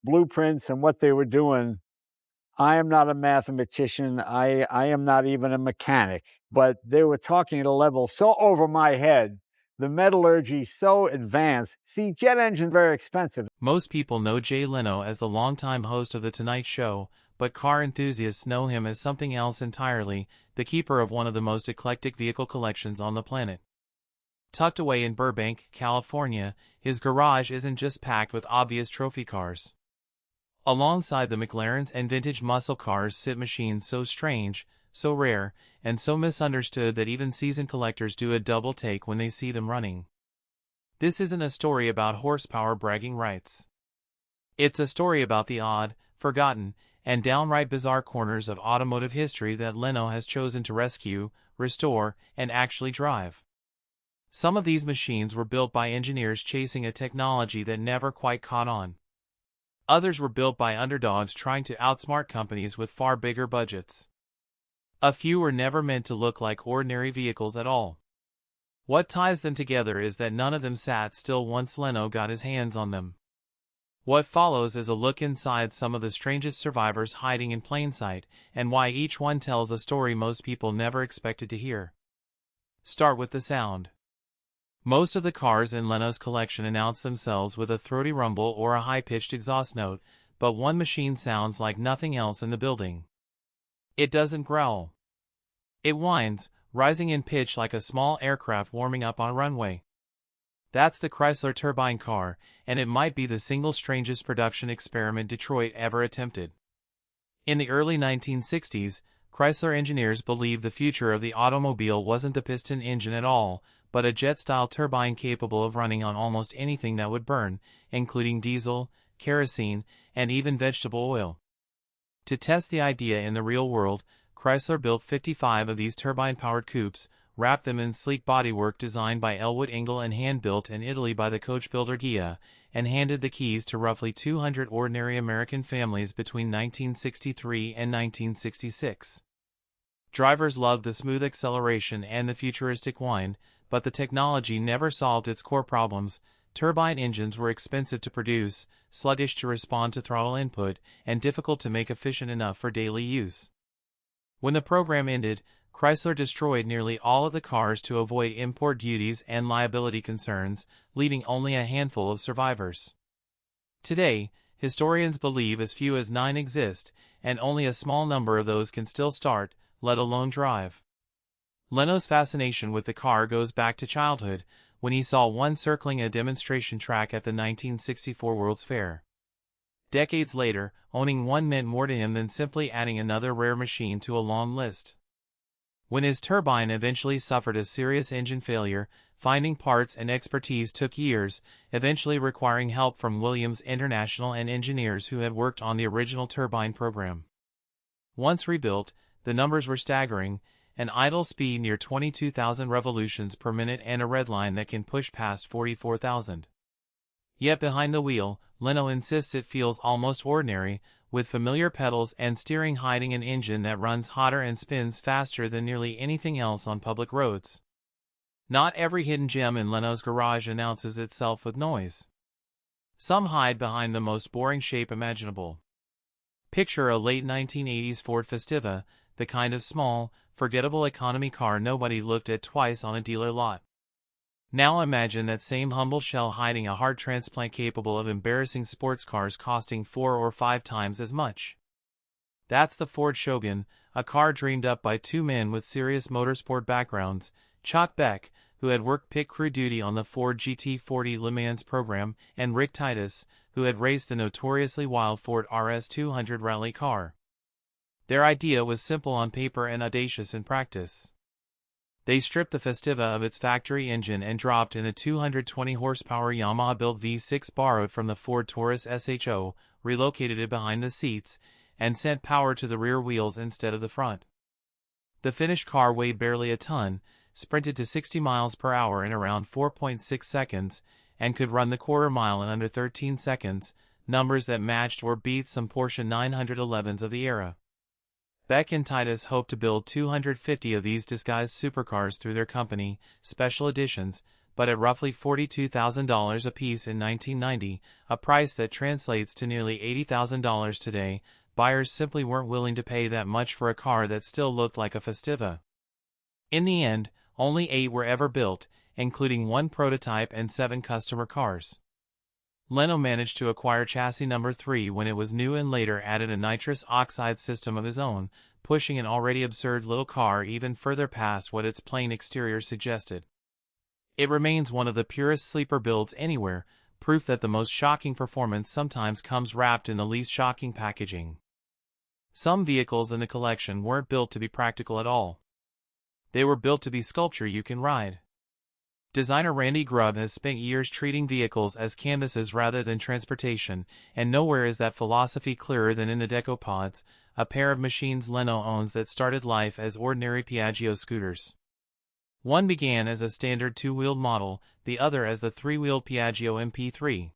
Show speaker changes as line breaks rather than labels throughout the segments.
blueprints and what they were doing. I am not a mathematician. I am not even a mechanic, but they were talking at a level so over my head, the metallurgy so advanced. See, jet engines very expensive.
Most people know Jay Leno as the longtime host of The Tonight Show, but car enthusiasts know him as something else entirely, the keeper of one of the most eclectic vehicle collections on the planet. Tucked away in Burbank, California, his garage isn't just packed with obvious trophy cars. Alongside the McLarens and vintage muscle cars sit machines so strange, so rare, and so misunderstood that even seasoned collectors do a double take when they see them running. This isn't a story about horsepower bragging rights. It's a story about the odd, forgotten, and downright bizarre corners of automotive history that Leno has chosen to rescue, restore, and actually drive. Some of these machines were built by engineers chasing a technology that never quite caught on. Others were built by underdogs trying to outsmart companies with far bigger budgets. A few were never meant to look like ordinary vehicles at all. What ties them together is that none of them sat still once Leno got his hands on them. What follows is a look inside some of the strangest survivors hiding in plain sight, and why each one tells a story most people never expected to hear. Start with the sound. Most of the cars in Leno's collection announce themselves with a throaty rumble or a high-pitched exhaust note, but one machine sounds like nothing else in the building. It doesn't growl. It whines, rising in pitch like a small aircraft warming up on a runway. That's the Chrysler turbine car, and it might be the single strangest production experiment Detroit ever attempted. In the early 1960s, Chrysler engineers believed the future of the automobile wasn't the piston engine at all, but a jet-style turbine capable of running on almost anything that would burn, including diesel, kerosene, and even vegetable oil. To test the idea in the real world, Chrysler built 55 of these turbine-powered coupes, wrapped them in sleek bodywork designed by Elwood Engel and hand-built in Italy by the coach builder Ghia, and handed the keys to roughly 200 ordinary American families between 1963 and 1966. Drivers loved the smooth acceleration and the futuristic whine, but the technology never solved its core problems. Turbine engines were expensive to produce, sluggish to respond to throttle input, and difficult to make efficient enough for daily use. When the program ended, Chrysler destroyed nearly all of the cars to avoid import duties and liability concerns, leaving only a handful of survivors. Today, historians believe as few as 9 exist, and only a small number of those can still start, let alone drive. Leno's fascination with the car goes back to childhood, when he saw one circling a demonstration track at the 1964 World's Fair. Decades later, owning one meant more to him than simply adding another rare machine to a long list. When his turbine eventually suffered a serious engine failure, finding parts and expertise took years, eventually requiring help from Williams International and engineers who had worked on the original turbine program. Once rebuilt, the numbers were staggering: an idle speed near 22,000 revolutions per minute and a redline that can push past 44,000. Yet behind the wheel, Leno insists it feels almost ordinary, with familiar pedals and steering hiding an engine that runs hotter and spins faster than nearly anything else on public roads. Not every hidden gem in Leno's garage announces itself with noise. Some hide behind the most boring shape imaginable. Picture a late 1980s Ford Festiva, the kind of small, forgettable economy car nobody looked at twice on a dealer lot. Now imagine that same humble shell hiding a heart transplant capable of embarrassing sports cars costing 4 or 5 times as much. That's the Ford Shogun, a car dreamed up by two men with serious motorsport backgrounds, Chuck Beck, who had worked pit crew duty on the Ford GT40 Le Mans program, and Rick Titus, who had raced the notoriously wild Ford RS200 rally car. Their idea was simple on paper and audacious in practice. They stripped the Festiva of its factory engine and dropped in a 220-horsepower Yamaha-built V6 borrowed from the Ford Taurus SHO, relocated it behind the seats, and sent power to the rear wheels instead of the front. The finished car weighed barely a ton, sprinted to 60 miles per hour in around 4.6 seconds, and could run the quarter mile in under 13 seconds, numbers that matched or beat some Porsche 911s of the era. Beck and Titus hoped to build 250 of these disguised supercars through their company, Special Editions, but at roughly $42,000 apiece in 1990, a price that translates to nearly $80,000 today, buyers simply weren't willing to pay that much for a car that still looked like a Festiva. In the end, only 8 were ever built, including 1 prototype and 7 customer cars. Leno managed to acquire chassis number 3 when it was new and later added a nitrous oxide system of his own, pushing an already absurd little car even further past what its plain exterior suggested. It remains one of the purest sleeper builds anywhere, proof that the most shocking performance sometimes comes wrapped in the least shocking packaging. Some vehicles in the collection weren't built to be practical at all. They were built to be sculpture you can ride. Designer Randy Grubb has spent years treating vehicles as canvases rather than transportation, and nowhere is that philosophy clearer than in the Decopods, a pair of machines Leno owns that started life as ordinary Piaggio scooters. One began as a standard 2-wheeled model, the other as the 3-wheeled Piaggio MP3.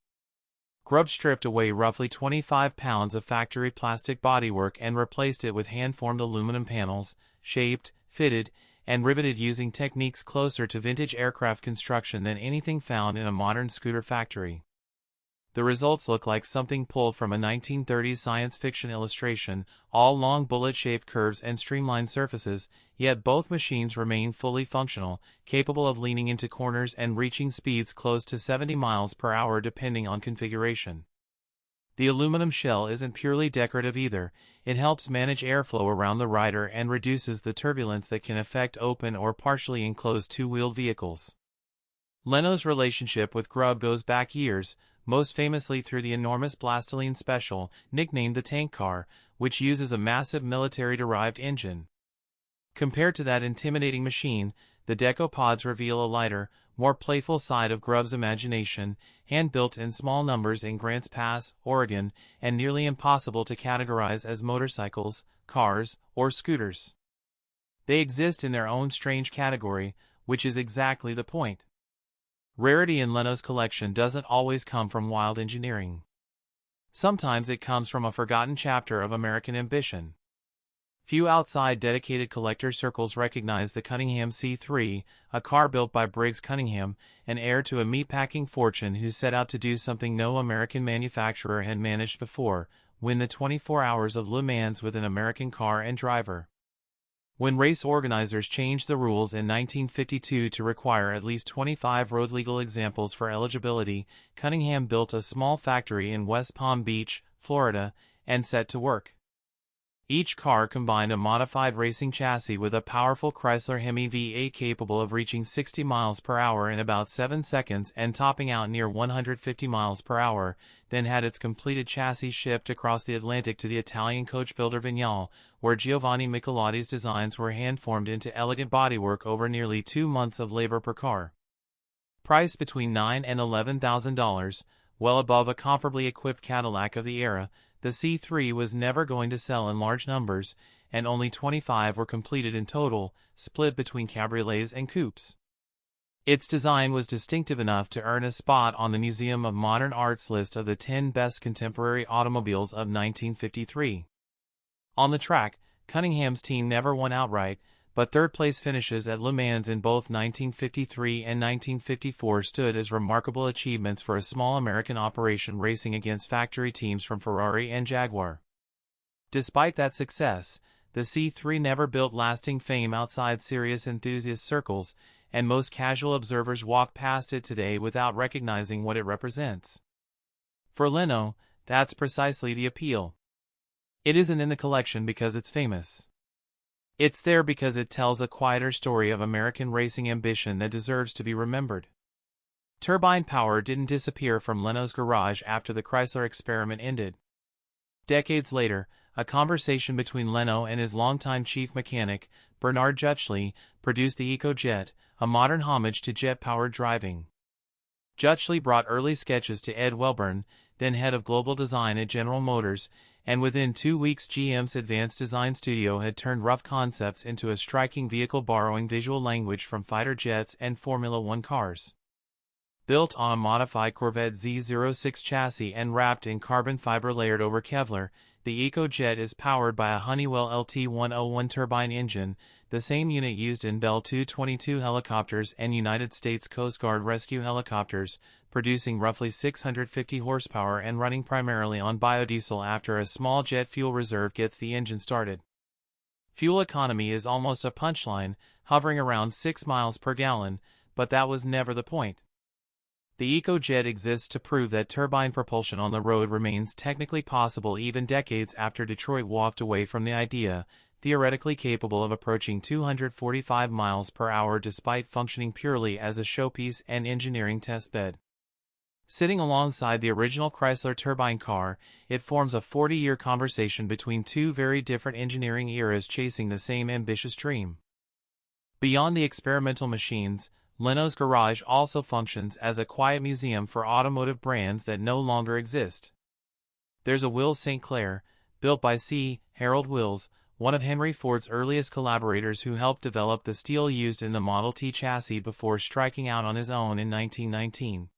Grubb stripped away roughly 25 pounds of factory plastic bodywork and replaced it with hand-formed aluminum panels, shaped, fitted, and riveted using techniques closer to vintage aircraft construction than anything found in a modern scooter factory. The results look like something pulled from a 1930s science fiction illustration, all long bullet-shaped curves and streamlined surfaces, yet both machines remain fully functional, capable of leaning into corners and reaching speeds close to 70 miles per hour depending on configuration. The aluminum shell isn't purely decorative either. It helps manage airflow around the rider and reduces the turbulence that can affect open or partially enclosed 2-wheeled vehicles. Leno's relationship with Grubb goes back years, most famously through the enormous Blastoline Special, nicknamed the Tank Car, which uses a massive military-derived engine. Compared to that intimidating machine, the Decopods reveal a lighter, more playful side of Grubb's imagination, hand-built in small numbers in Grants Pass, Oregon, and nearly impossible to categorize as motorcycles, cars, or scooters. They exist in their own strange category, which is exactly the point. Rarity in Leno's collection doesn't always come from wild engineering. Sometimes it comes from a forgotten chapter of American ambition. Few outside dedicated collector circles recognize the Cunningham C3, a car built by Briggs Cunningham, an heir to a meatpacking fortune who set out to do something no American manufacturer had managed before, win the 24 Hours of Le Mans with an American car and driver. When race organizers changed the rules in 1952 to require at least 25 road-legal examples for eligibility, Cunningham built a small factory in West Palm Beach, Florida, and set to work. Each car combined a modified racing chassis with a powerful Chrysler Hemi V8 capable of reaching 60 miles per hour in about 7 seconds and topping out near 150 miles per hour, then had its completed chassis shipped across the Atlantic to the Italian coach builder Vignale, where Giovanni Michelotti's designs were hand-formed into elegant bodywork over nearly 2 months of labor per car. Priced between $9,000 and $11,000, well above a comparably equipped Cadillac of the era, the C3 was never going to sell in large numbers, and only 25 were completed in total, split between cabriolets and coupes. Its design was distinctive enough to earn a spot on the Museum of Modern Art's list of the 10 best contemporary automobiles of 1953. On the track, Cunningham's team never won outright, but third-place finishes at Le Mans in both 1953 and 1954 stood as remarkable achievements for a small American operation racing against factory teams from Ferrari and Jaguar. Despite that success, the C3 never built lasting fame outside serious enthusiast circles, and most casual observers walk past it today without recognizing what it represents. For Leno, that's precisely the appeal. It isn't in the collection because it's famous. It's there because it tells a quieter story of American racing ambition that deserves to be remembered. Turbine power didn't disappear from Leno's garage after the Chrysler experiment ended. Decades later, a conversation between Leno and his longtime chief mechanic, Bernard Jutchley, produced the EcoJet, a modern homage to jet-powered driving. Jutchley brought early sketches to Ed Welburn, then head of global design at General Motors, and within 2 weeks GM's advanced design studio had turned rough concepts into a striking vehicle borrowing visual language from fighter jets and Formula One cars. Built on a modified Corvette Z06 chassis and wrapped in carbon fiber layered over Kevlar, the EcoJet is powered by a Honeywell LT-101 turbine engine, the same unit used in Bell 222 helicopters and United States Coast Guard rescue helicopters, producing roughly 650 horsepower and running primarily on biodiesel after a small jet fuel reserve gets the engine started. Fuel economy is almost a punchline, hovering around 6 miles per gallon, but that was never the point. The EcoJet exists to prove that turbine propulsion on the road remains technically possible even decades after Detroit walked away from the idea, theoretically capable of approaching 245 miles per hour despite functioning purely as a showpiece and engineering testbed. Sitting alongside the original Chrysler turbine car, it forms a 40-year conversation between two very different engineering eras chasing the same ambitious dream. Beyond the experimental machines, Leno's garage also functions as a quiet museum for automotive brands that no longer exist. There's a Wills St. Clair, built by C. Harold Wills, one of Henry Ford's earliest collaborators who helped develop the steel used in the Model T chassis before striking out on his own in 1919.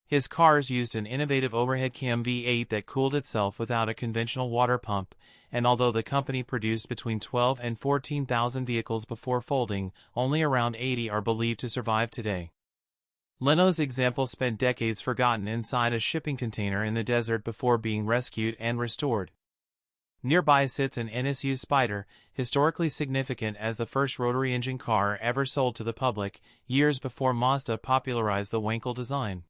His cars used an innovative overhead cam V8 that cooled itself without a conventional water pump, and although the company produced between 12 and 14,000 vehicles before folding, only around 80 are believed to survive today. Leno's example spent decades forgotten inside a shipping container in the desert before being rescued and restored. Nearby sits an NSU Spider, historically significant as the first rotary engine car ever sold to the public, years before Mazda popularized the Wankel design.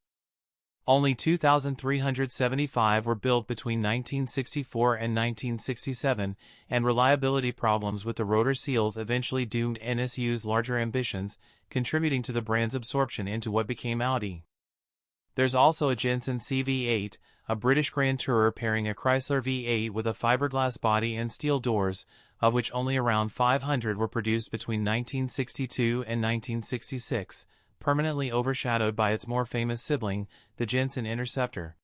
Only 2,375 were built between 1964 and 1967, and reliability problems with the rotor seals eventually doomed NSU's larger ambitions, contributing to the brand's absorption into what became Audi. There's also a Jensen CV8, a British Grand Tourer pairing a Chrysler V8 with a fiberglass body and steel doors, of which only around 500 were produced between 1962 and 1966. Permanently overshadowed by its more famous sibling, the Jensen Interceptor.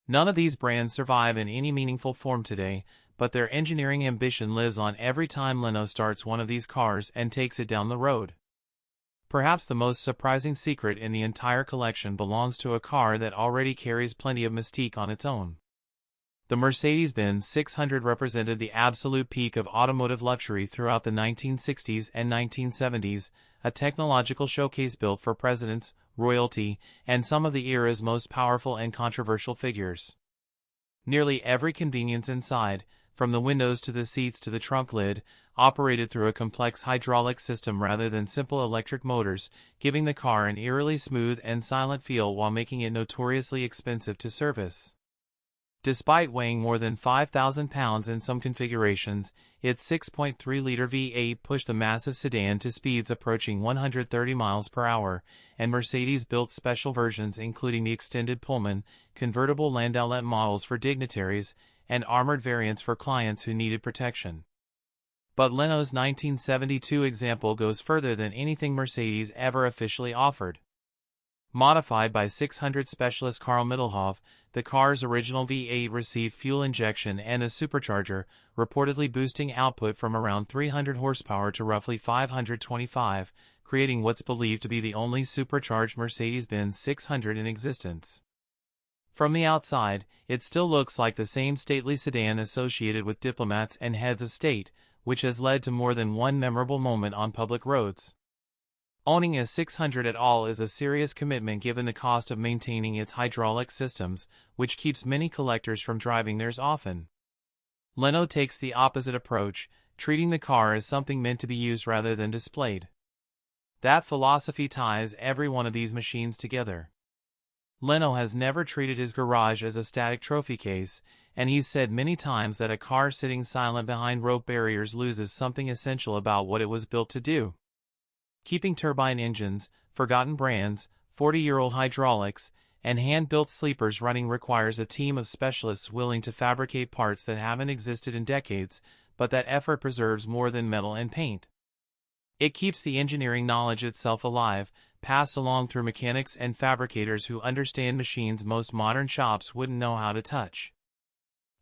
None of these brands survive in any meaningful form today, but their engineering ambition lives on every time Leno starts one of these cars and takes it down the road. Perhaps the most surprising secret in the entire collection belongs to a car that already carries plenty of mystique on its own. The Mercedes-Benz 600 represented the absolute peak of automotive luxury throughout the 1960s and 1970s, a technological showcase built for presidents, royalty, and some of the era's most powerful and controversial figures. Nearly every convenience inside, from the windows to the seats to the trunk lid, operated through a complex hydraulic system rather than simple electric motors, giving the car an eerily smooth and silent feel while making it notoriously expensive to service. Despite weighing more than 5,000 pounds in some configurations, its 6.3-liter V8 pushed the massive sedan to speeds approaching 130 miles per hour, and Mercedes built special versions including the extended Pullman, convertible landaulet models for dignitaries, and armored variants for clients who needed protection. But Leno's 1972 example goes further than anything Mercedes ever officially offered. Modified by 600 specialist Karl Mittelhoff, the car's original V8 received fuel injection and a supercharger, reportedly boosting output from around 300 horsepower to roughly 525, creating what's believed to be the only supercharged Mercedes-Benz 600 in existence. From the outside, it still looks like the same stately sedan associated with diplomats and heads of state, which has led to more than one memorable moment on public roads. Owning a 600 at all is a serious commitment given the cost of maintaining its hydraulic systems, which keeps many collectors from driving theirs often. Leno takes the opposite approach, treating the car as something meant to be used rather than displayed. That philosophy ties every one of these machines together. Leno has never treated his garage as a static trophy case, and he's said many times that a car sitting silent behind rope barriers loses something essential about what it was built to do. Keeping turbine engines, forgotten brands, 40-year-old hydraulics, and hand-built sleepers running requires a team of specialists willing to fabricate parts that haven't existed in decades, but that effort preserves more than metal and paint. It keeps the engineering knowledge itself alive, passed along through mechanics and fabricators who understand machines most modern shops wouldn't know how to touch.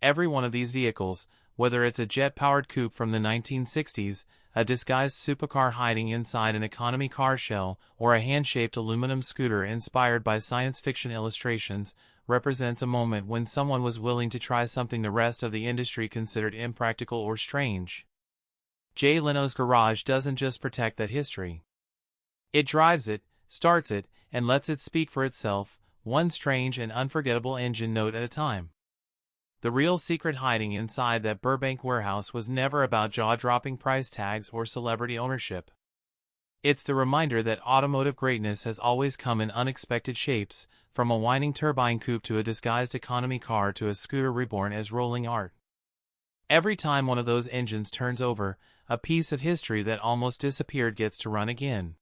Every one of these vehicles, whether it's a jet-powered coupe from the 1960s, a disguised supercar hiding inside an economy car shell, or a hand-shaped aluminum scooter inspired by science fiction illustrations, represents a moment when someone was willing to try something the rest of the industry considered impractical or strange. Jay Leno's garage doesn't just protect that history. It drives it, starts it, and lets it speak for itself, one strange and unforgettable engine note at a time. The real secret hiding inside that Burbank warehouse was never about jaw-dropping price tags or celebrity ownership. It's the reminder that automotive greatness has always come in unexpected shapes, from a whining turbine coupe to a disguised economy car to a scooter reborn as rolling art. Every time one of those engines turns over, a piece of history that almost disappeared gets to run again.